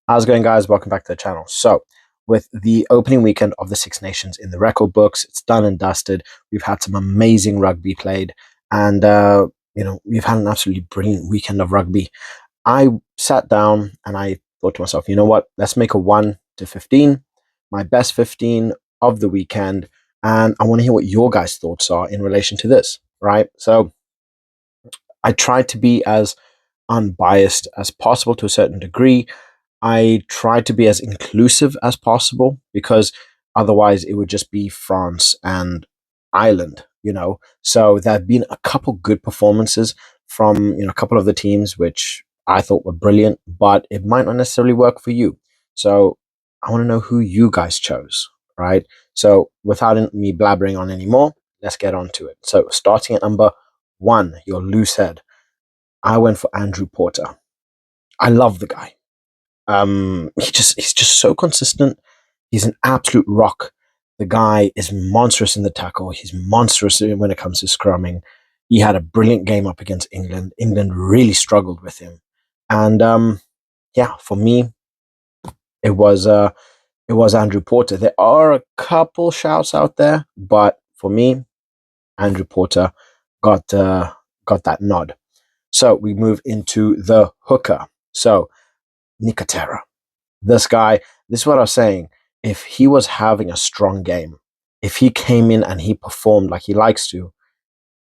How's it going, guys? Welcome back to the channel. So, with the opening weekend of the Six Nations in the record books, it's done and dusted. We've had some amazing rugby played, and we've had an absolutely brilliant weekend of rugby. I sat down and I thought to myself, you know what? Let's make a 1 to 15, my best 15 of the weekend, and I want to hear what your guys' thoughts are in relation to this. Right? So, I tried to be as unbiased as possible to a certain degree. I try to be as inclusive as possible because otherwise it would just be France and Ireland. So there have been a couple good performances from a couple of the teams which I thought were brilliant, but it might not necessarily work for you. So I want to know who you guys chose, right? So without me blabbering on anymore, let's get on to it. So starting at number one, your loose head. I went for Andrew Porter. I love the guy. He's just so consistent. He's an absolute rock. The guy is monstrous in the tackle. He's monstrous when it comes to scrumming. He had a brilliant game up against England. England really struggled with him, and yeah, for me, it was uh, it was Andrew Porter. There are a couple shouts out there, but for me, Andrew Porter got got that nod. So we move into the hooker. So Nicotera. This guy, this is what I was saying. If he was having a strong game, if he came in and he performed like he likes to,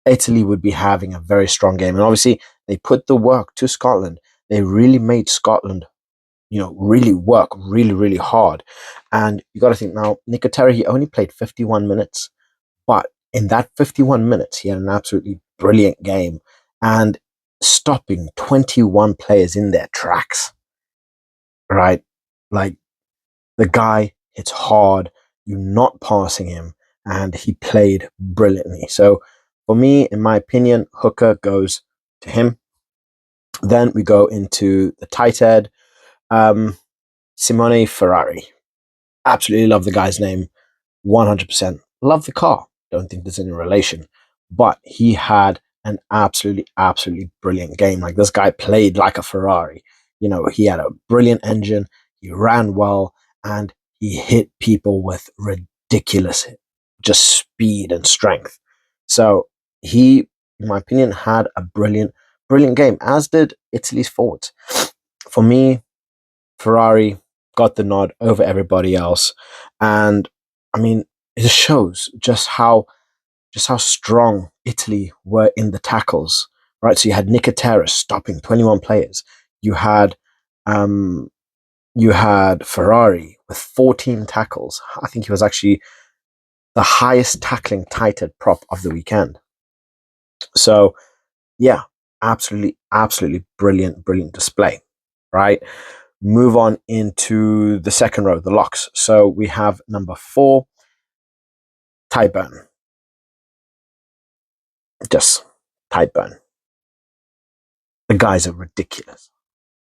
Italy would be having a very strong game. And obviously, they put the work to Scotland. They really made Scotland, really work really, really hard. And you got to think now, Nicotera, he only played 51 minutes, but in that 51 minutes, he had an absolutely brilliant game and stopping 21 players in their tracks, right? Like, the guy hits hard, you're not passing him, and he played brilliantly. So, for me, in my opinion, hooker goes to him. Then we go into the tight head, um, Simone Ferrari. Absolutely love the guy's name, 100%. Love the car. Don't think there's any relation, but he had an absolutely, absolutely brilliant game. Like, this guy played like a Ferrari. He had a brilliant engine. He ran well, and he hit people with ridiculous, just speed and strength. So he, in my opinion, had a brilliant, brilliant game. As did Italy's forwards. For me, Ferrari got the nod over everybody else, and I mean, it just shows just how strong Italy were in the tackles, right? So you had Nicotera stopping 21 players. You had um, you had Ferrari with 14 tackles. I think he was actually the highest tackling tight end prop of the weekend. So yeah, absolutely, absolutely brilliant, brilliant display, right? Move on into the second row, the locks. So we have number 4, Tyburn. Just Tyburn. The guys are ridiculous.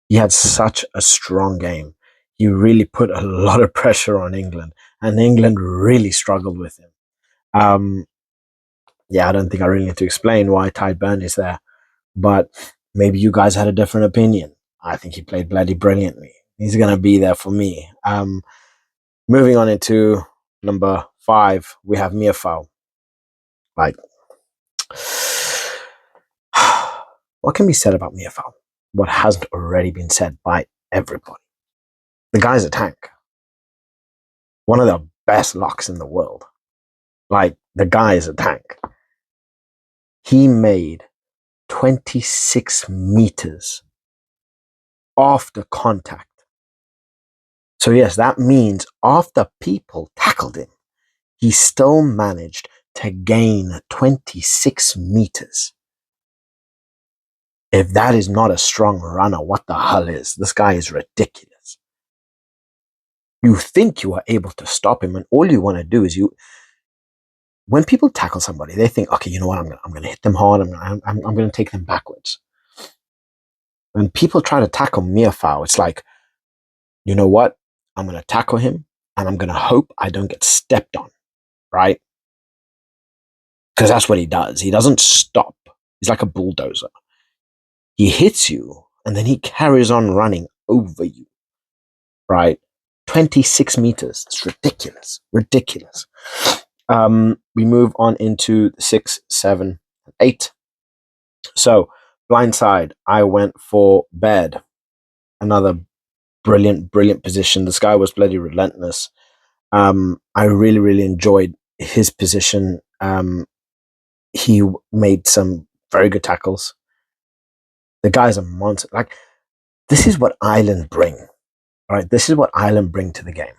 He had such a strong game. He really put a lot of pressure on England, and England really struggled with him. Um, yeah, I don't think I really need to explain why Tyburn is there, but maybe you guys had a different opinion. I think he played bloody brilliantly. He's going to be there for me. Moving on into number 5, we have Mearfowl. Like, what can be said about Mearfowl? What hasn't already been said by everybody? The guy's a tank. One of the best locks in the world. Like, the guy is a tank. He made 26 meters after contact. So, yes, that means after people tackled him, he still managed to gain 26 meters. If that is not a strong runner, what the hell is? This guy is ridiculous. You think you are able to stop him, and all you want to do is when people tackle somebody, they think, okay, you know what? I'm gonna hit them hard. I'm gonna take them backwards. When people try to tackle Mearfowl, it's like, you know what? I'm gonna tackle him, and I'm gonna hope I don't get stepped on, right? Because that's what he does. He doesn't stop. He's like a bulldozer. He hits you, and then he carries on running over you. right? 26 meters. It's ridiculous. Ridiculous. We move on into 6, 7, 8. So, blindside, I went for bed. Another brilliant, brilliant position. This guy was bloody relentless. I really, really enjoyed his position. He made some very good tackles. The guy's a monster. Like, this is what Ireland bring, right? This is what Ireland bring to the game.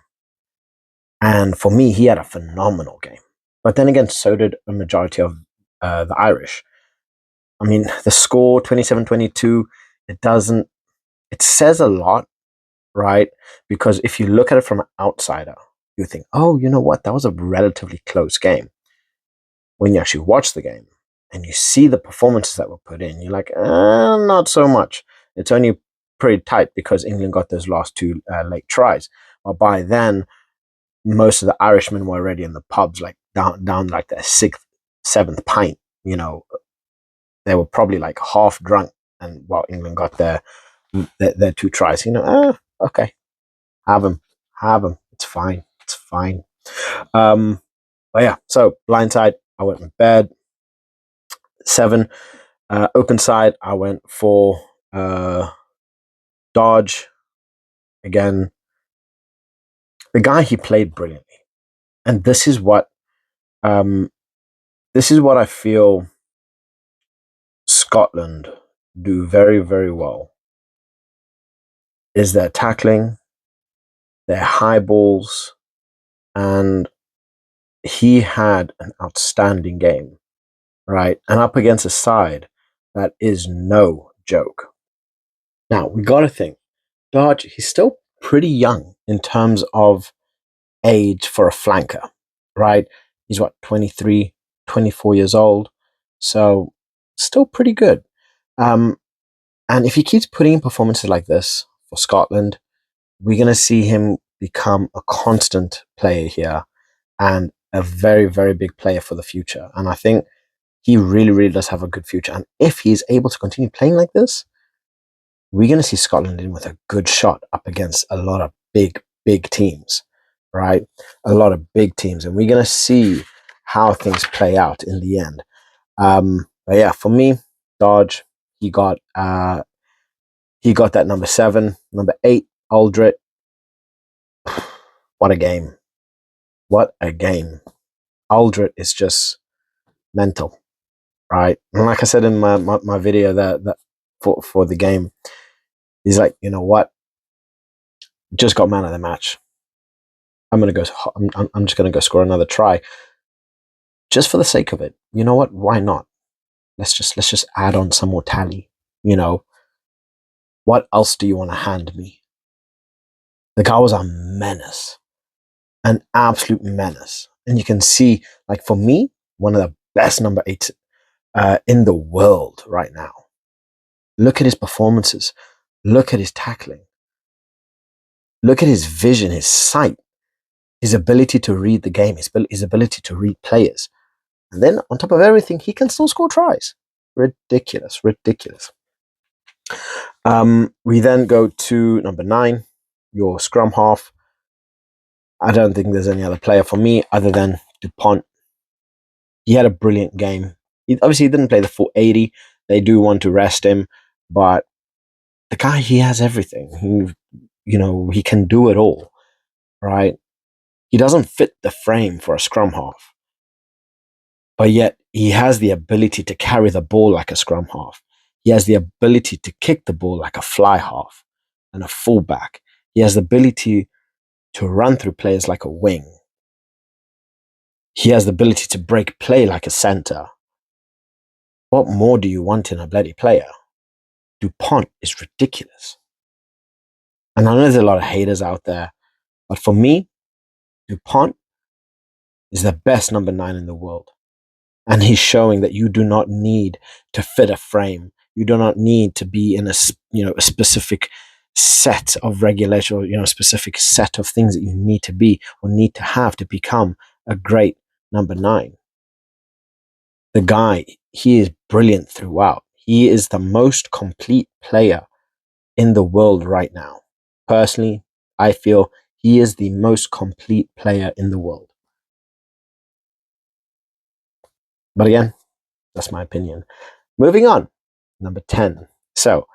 And for me, he had a phenomenal game. But then again, so did a majority of the Irish. I mean, the score 27-22, it says a lot, right? Because if you look at it from an outsider, you think, oh, you know what? That was a relatively close game. When you actually watch the game and you see the performances that were put in, you're like, not so much. It's only pretty tight because England got those last two late tries. But by then, most of the Irishmen were already in the pubs, like down like their sixth, seventh pint. They were probably like half drunk, and while England got their two tries, okay, have them, have them. It's fine, it's fine. But yeah, so blindside, I went in bed. 7, open side, I went for dodge again. The guy, he played brilliantly, and um, this is what I feel Scotland do very, very well, is their tackling, their high balls, and he had an outstanding game, right? And up against a side that is no joke. Now, we got to think, Dodge, he's still pretty young in terms of age for a flanker, right? He's what, 23, 24 years old. So, still pretty good. Um, and if he keeps putting in performances like this for Scotland, we're going to see him become a constant player here and a very, very big player for the future. And I think he really, really does have a good future. And if he's able to continue playing like this, we're going to see Scotland in with a good shot up against a lot of big, big teams, right? A lot of big teams. And we're going to see how things play out in the end. But yeah, for me, Dodge, he got that number 7. Number 8, Aldrit. What a game. What a game. Aldrit is just mental, right? And like I said in my video that for the game, he's like, you know what? Just got man of the match. I'm just gonna go score another try, just for the sake of it. You know what? Why not? Let's just add on some more tally. You know, what else do you want to hand me? The guy was a menace, an absolute menace, and you can see, like for me, one of the best number 8s in the world right now. Look at his performances. Look at his tackling. Look at his vision, his sight, his ability to read the game, his ability to read players. And then on top of everything, he can still score tries. Ridiculous, ridiculous. We then go to number 9, your scrum half. I don't think there's any other player for me other than Dupont. He had a brilliant game. He didn't play the full 80. They do want to rest him, but the guy, he has everything. He can do it all, right? He doesn't fit the frame for a scrum half, but yet he has the ability to carry the ball like a scrum half. He has the ability to kick the ball like a fly half and a fullback. He has the ability to run through players like a wing. He has the ability to break play like a center. What more do you want in a bloody player? Dupont is ridiculous. And I know there's a lot of haters out there, but for me, Dupont is the best number 9 in the world. And he's showing that you do not need to fit a frame. You do not need to be in a specific set of regulation, or a specific set of things that you need to be or need to have to become a great number 9. The guy, he is brilliant throughout. He is the most complete player in the world right now. Personally, I feel he is the most complete player in the world. But again, that's my opinion. Moving on, number 10. So,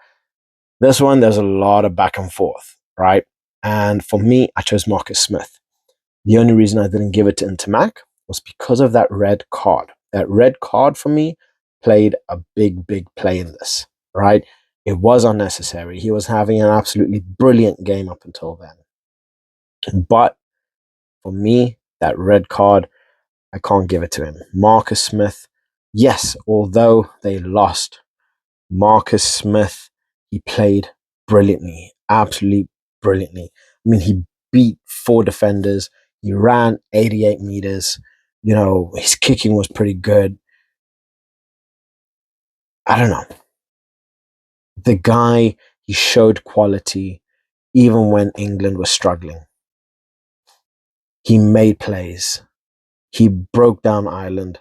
this one, there's a lot of back and forth, right? And for me, I chose Marcus Smith. The only reason I didn't give it to Intermac was because of that red card. That red card for me played a big, big play in this, right? It was unnecessary. He was having an absolutely brilliant game up until then. But for me, that red card, I can't give it to him. Marcus Smith, yes, although they lost, Marcus Smith, he played brilliantly, absolutely brilliantly. I mean, he beat four defenders. He ran 88 meters. You know, his kicking was pretty good. I don't know. The guy, he showed quality even when England was struggling. He made plays. He broke down Ireland,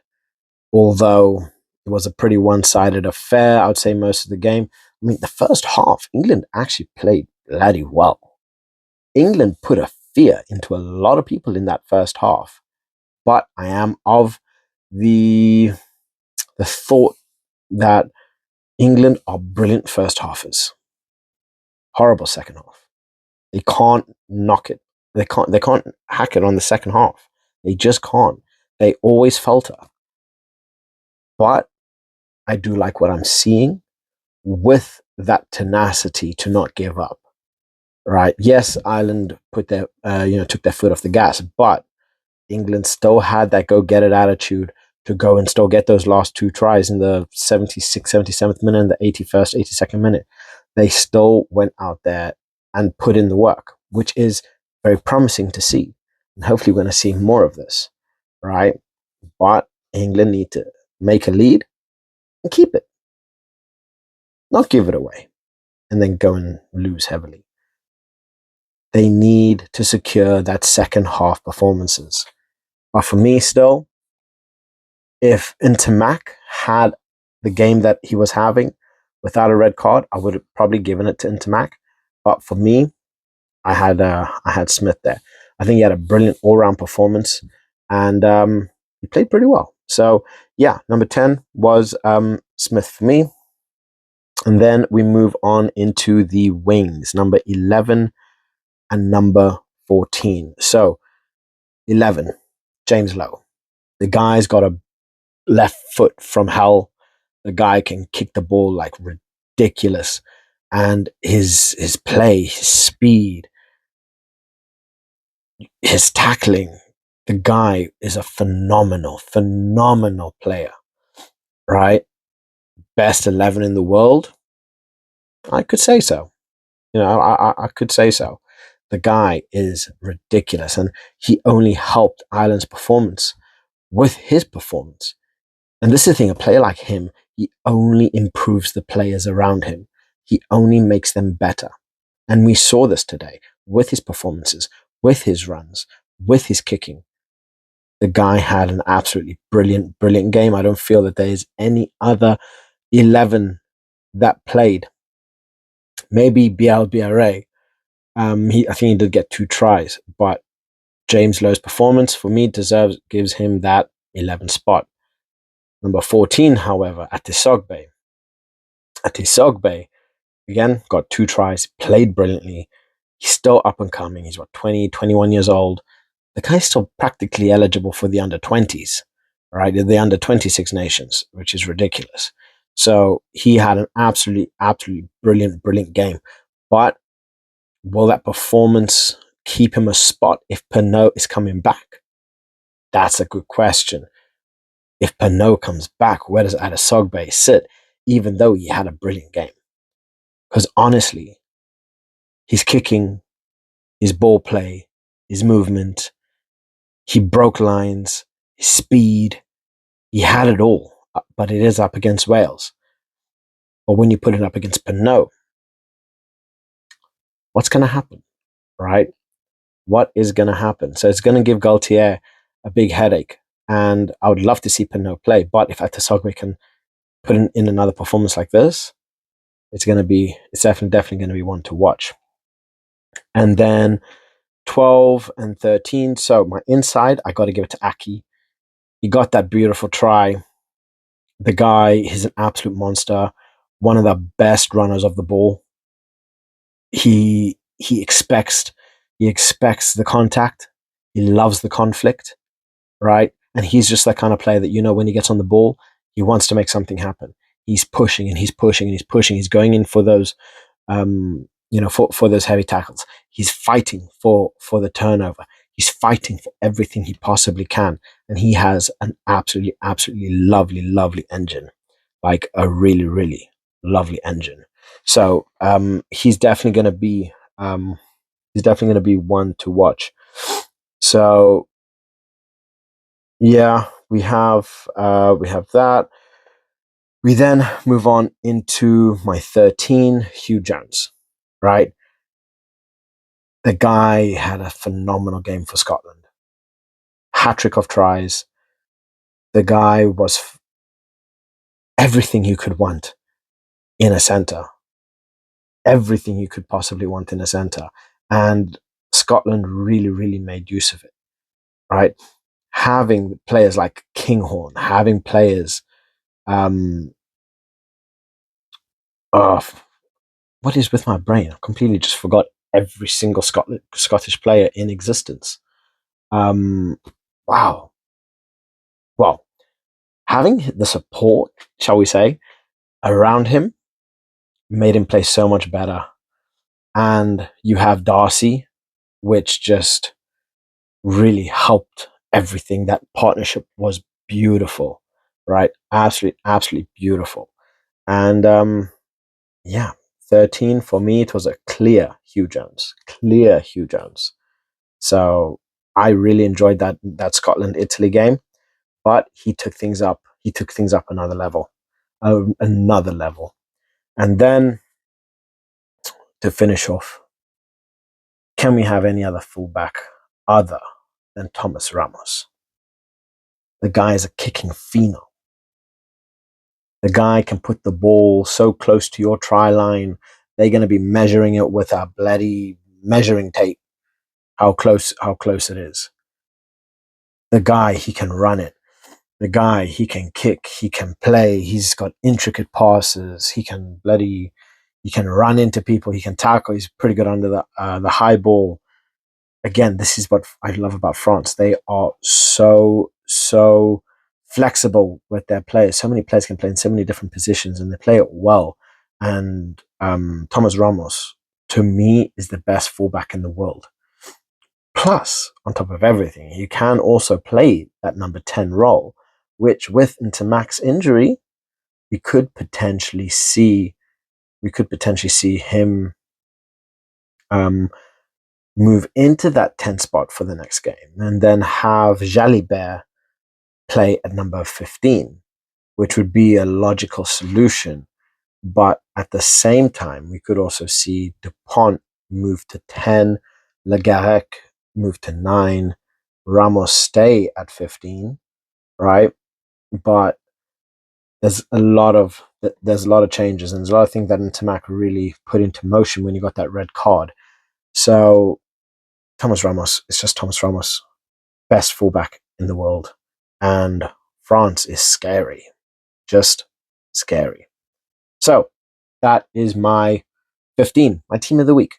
although it was a pretty one-sided affair, I would say most of the game. I mean, the first half, England actually played bloody well. England put a fear into a lot of people in that first half. But I am of the thought that England are brilliant first halfers. Horrible second half. They can't knock it. They can't hack it on the second half. They just can't. They always falter. But I do like what I'm seeing with that tenacity to not give up. Right? Yes, Ireland put their took their foot off the gas, but England still had that go get it attitude to go and still get those last two tries in the 76th, 77th minute and the 81st, 82nd minute. They still went out there and put in the work, which is very promising to see. And hopefully we're going to see more of this, right? But England need to make a lead and keep it, not give it away and then go and lose heavily. They need to secure that second half performances. But for me, still, if Intermac had the game that he was having without a red card, I would have probably given it to Intermac. But for me, I had Smith there. I think he had a brilliant all round performance, and he played pretty well. So yeah, number 10 was Smith for me, and then we move on into the wings, number 11 and number 14. So 11, James Lowe. The guy's got a left foot from hell. The guy can kick the ball like ridiculous, and his play, his speed, his tackling. The guy is a phenomenal player. Right, best 11 in the world. I could say so. I could say so. The guy is ridiculous, and he only helped Ireland's performance with his performance. And this is the thing, a player like him, he only improves the players around him. He only makes them better. And we saw this today with his performances, with his runs, with his kicking. The guy had an absolutely brilliant game. I don't feel that there is any other 11 that played. Maybe BLBRA. I think he did get two tries, but James Lowe's performance for me gives him that 11 spot. Number 14, however, Atisogbe. Atisogbe, again, got two tries, played brilliantly. He's still up and coming. He's 20, 21 years old. The guy's still practically eligible for the under 20s, right? The under 26 nations, which is ridiculous. So he had an absolutely brilliant game. But will that performance keep him a spot if Pinot is coming back? That's a good question. If Pinot comes back, where does Atisogbe sit, even though he had a brilliant game? Because honestly, his kicking, his ball play, his movement, he broke lines, his speed, he had it all. But it is up against Wales. But when you put it up against Pinot, what's going to happen, right? What is going to happen? So it's going to give Gaultier a big headache. And I would love to see Pinot play. But if Atisogbe can put in another performance like this, it's definitely going to be one to watch. And then 12 and 13. So my inside, I got to give it to Aki. He got that beautiful try. The guy, he's an absolute monster, one of the best runners of the ball. He expects the contact. He loves the conflict, right? And he's just that kind of player that, when he gets on the ball, he wants to make something happen. He's pushing and he's pushing and he's pushing. He's going in for those, for those heavy tackles. He's fighting for the turnover. He's fighting for everything he possibly can, and he has an absolutely, absolutely lovely, lovely engine, like a really, really lovely engine. So he's definitely going to be one to watch. So yeah, we have that. We then move on into my 13, Hugh Jones, right? The guy had a phenomenal game for Scotland. Hat trick of tries. The guy was everything you could want in a centre. Everything you could possibly want in a centre. And Scotland really, really made use of it, right? Having players like Kinghorn, having players, um, oh, what is with my brain? I completely just forgot every single Scottish player in existence. Um, wow. Well, having the support, shall we say, around him made him play so much better. And you have Darcy, which just really helped everything. That partnership was beautiful, right? Absolutely, absolutely beautiful. And yeah, 13 for me, it was a clear Hugh Jones. So I really enjoyed that Scotland Italy game, but he took things up. He took things up another level, another level. And then to finish off, can we have any other fullback other than Thomas Ramos? The guy is a kicking phenom. The guy can put the ball so close to your try line, they're going to be measuring it with a bloody measuring tape. How close it is. The guy, he can run it. The guy, he can kick, he can play, he's got intricate passes, he can run into people, he can tackle, he's pretty good under the high ball. Again, this is what I love about France. They are so flexible with their players. So many players can play in so many different positions, and they play it well. And Thomas Ramos, to me, is the best fullback in the world. Plus, on top of everything, he can also play that number 10 role, which with Intermac's injury, we could potentially see him um, move into that 10 spot for the next game, and then have Jalibert play at number 15, which would be a logical solution. But at the same time, we could also see Dupont move to 10, Legarec move to 9, Ramos stay at 15, right? But there's a lot of changes, and there's a lot of things that Intermac really put into motion when you got that red card. So Thomas Ramos, it's just Thomas Ramos, best fullback in the world. And France is scary, just scary. So that is my 15, my team of the week.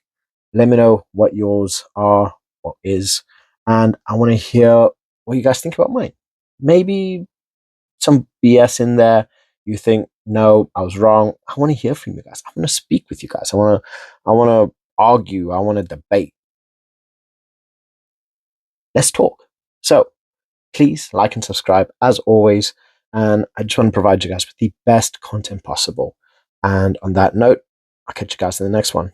Let me know what yours are or is. And I want to hear what you guys think about mine. Maybe some BS in there. You think, no, I was wrong. I want to hear from you guys. I want to speak with you guys. I want to argue. I want to debate. Let's talk. So please like and subscribe as always. And I just want to provide you guys with the best content possible. And on that note, I'll catch you guys in the next one.